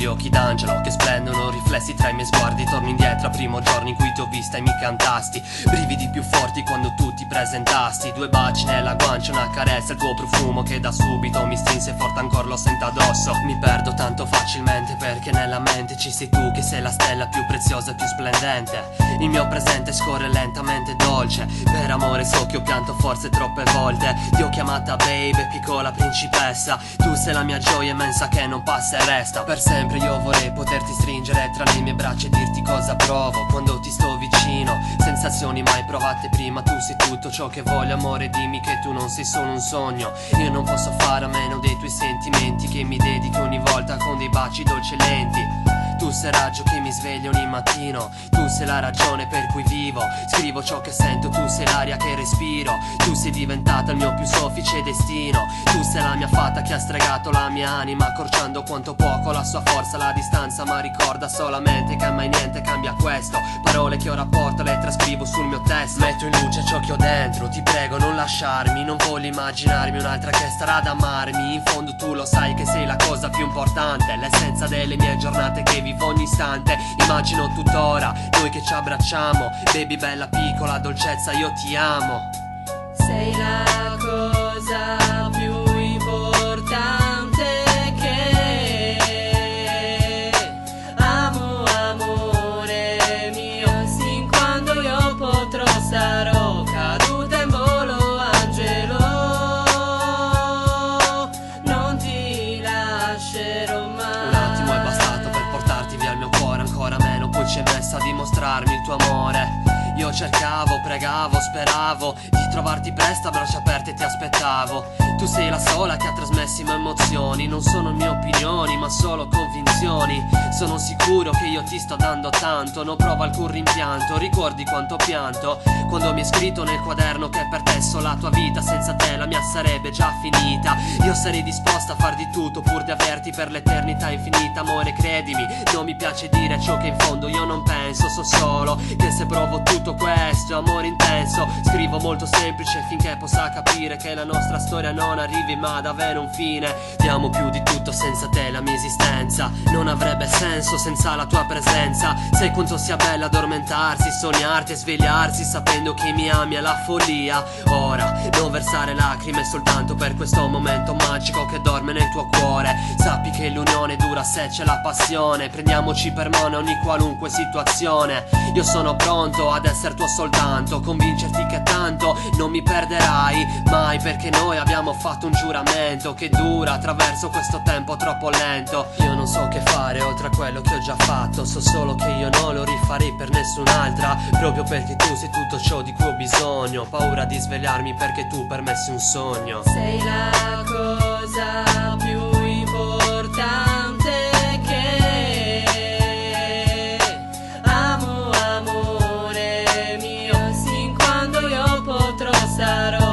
occhi d'angelo che splendono riflessi tra i miei sguardi. Torno indietro al primo giorno in cui ti ho vista e mi cantasti. Brividi più forti quando tu ti presentasti. 2 baci nella guancia, una carezza, il tuo profumo che da subito mi strinse forte, ancora lo sento addosso. Mi perdo tanto facilmente perché nella mente ci sei tu che sei la stella più preziosa e più splendente. Il mio presente scorre lentamente dolce. Per amore so che ho pianto forse troppe volte. Ti ho chiamata baby, piccola principessa. Tu sei la mia gioia immensa che non passa e resta. Per sempre io vorrei poterti stringere tra le mie braccia e dirti cosa provo quando ti sto vicino. Sensazioni mai provate prima, tu sei tutto ciò che voglio. Amore, dimmi che tu non sei solo un sogno. Io non posso fare a meno dei tuoi sentimenti che mi dedichi ogni volta con dei baci dolci e lenti. Tu sei il raggio che mi sveglia ogni mattino. Tu sei la ragione per cui vivo. Scrivo ciò che sento, tu sei l'aria che respiro. Tu sei diventata il mio più soffice destino. Tu sei la mia fata che ha stregato la mia anima, accorciando quanto poco la sua forza la distanza. Ma ricorda solamente che mai niente cambia questo. Parole che ora porto, le trascrivo sul mio testo. Metto in luce ciò che ho dentro, ti prego non lasciarmi. Non voglio immaginarmi un'altra che starà ad amarmi. In fondo tu lo sai che sei la cosa più importante, l'essenza delle mie giornate che vivo ogni istante. Immagino tuttora noi che ci abbracciamo. Baby bella piccola dolcezza, io ti amo. Sei la cosa più importante che amo, amore mio. Sin quando io potrò sarò caduta in volo, angelo. Non ti lascerò mai. Un attimo è bastato per portarti via il mio cuore, ancora meno poi ci hai messo a dimostrarmi il tuo amore. Io cercavo, pregavo, speravo di trovarti presto a braccia aperte e ti aspettavo. Tu sei la sola che ha trasmesso emozioni. Non sono mie opinioni ma solo convinzioni. Sono sicuro che io ti sto dando tanto, non provo alcun rimpianto. Ricordi quanto ho pianto quando mi hai scritto nel quaderno che per te so la tua vita. Senza te la mia sarebbe già finita. Io sarei disposta a far di tutto pur di averti per l'eternità infinita. Amore credimi, non mi piace dire ciò che in fondo io non penso. So solo che se provo tutto questo è amore intenso. Scrivo molto semplice finché possa capire che la nostra storia non arrivi mai ad avere un fine. Ti amo più di tutto, senza te la mia esistenza non avrebbe senso senza la tua presenza. Sai quanto sia bello addormentarsi, sognarti e svegliarsi sapendo che mi ami è la follia. Ora non versare lacrime soltanto per questo momento magico che dorme nel tuo cuore. Sappi che l'unione dura se c'è la passione. Prendiamoci per mano in ogni qualunque situazione. Io sono pronto ad essere tuo soltanto, convincerti che tanto non mi perderai mai, perché noi abbiamo fatto un giuramento che dura attraverso questo tempo troppo lento. Io non so che fare oltre a quello che ho già fatto. So solo che io non lo rifarei per nessun'altra, proprio perché tu sei tutto ciò di cui ho bisogno. Ho paura di svegliarmi perché tu per me sei un sogno. Sei la cosa più importante che amo, amore mio. Sin quando io potrò sarò